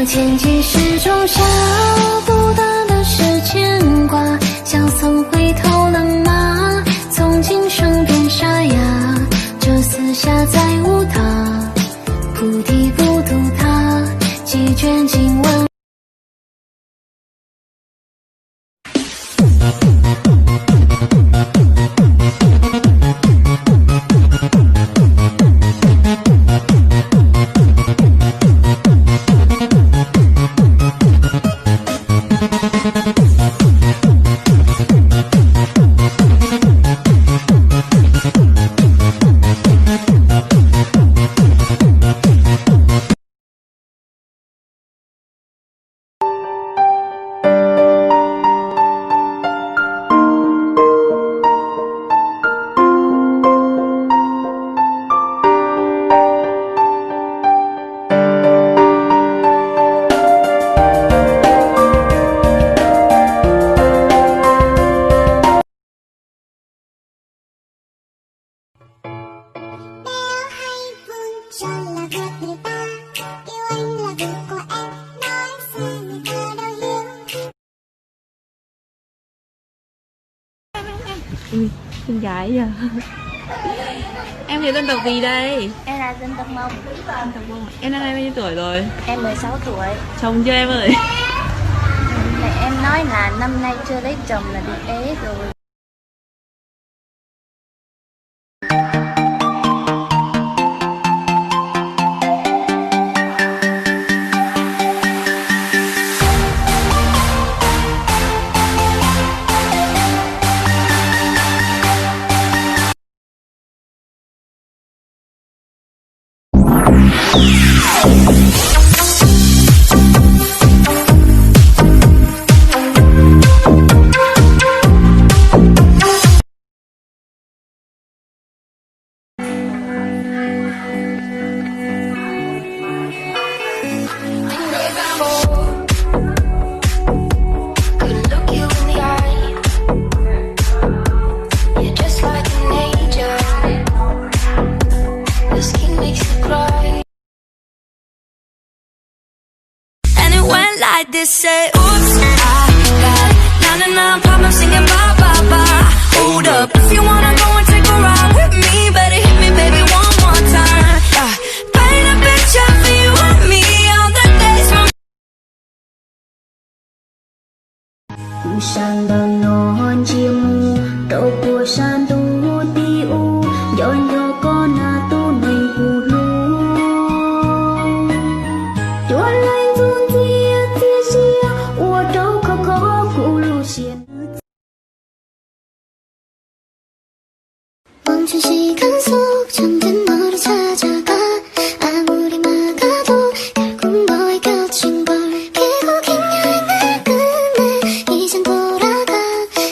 我牵起时钟，小不大的是牵挂，小僧回头了吗？从今生变沙哑，这四下再无他，菩提不渡他，几卷经文。Ui, xinh gái à. Em thì dân tộc gì đây? Em là dân tộc Mông. Dân tộc Mông. Em năm nay bao nhiêu tuổi rồi? Em 16 tuổi. Chồng chưa em ơi? Mẹ em nói là năm nay chưa lấy chồng là bị ế rồi. Like this, say, oops, I got 99 problems singing bye, bye, bye. Hold up, if you wanna go and take a ride with me, better hit me, baby, one more time. Paint a picture for you and me on the days when Sang bằng non chim đâu của san tu ti u yon yo con na tu nei pu lu cho lai tuôn tia tia sia u đâu có cu lu xiên 멈춘 시간 속 잠든 너를 찾아가 아무리 막아도 결국 너의 곁인 걸 길고 긴 여행을 끝내 이젠 돌아가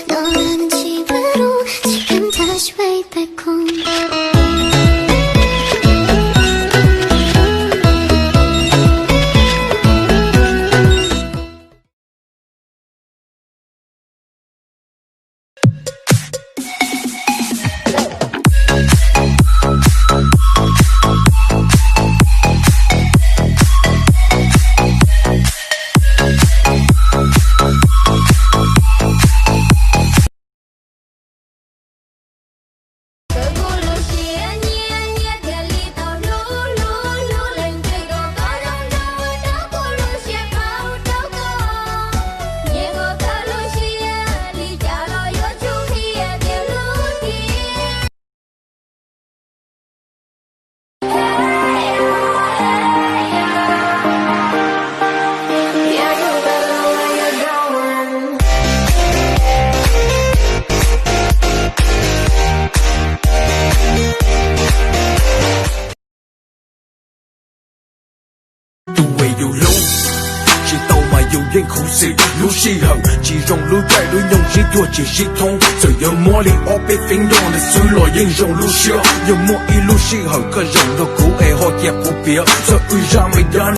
너라는 집으로 지금 다시 way back home dù lũ chỉ tàu mà dù dân khổ sĩ lũ si hận chỉ rong lũ chạy lũ nhông chỉ thua chỉ si thông rồi giờ mua li ở bên phía đông để suy lỗi dân rong lũ xưa giờ mua y lũ si hận cơ rong đồ cũ e họ dẹp của bia rồi uy ra mày đan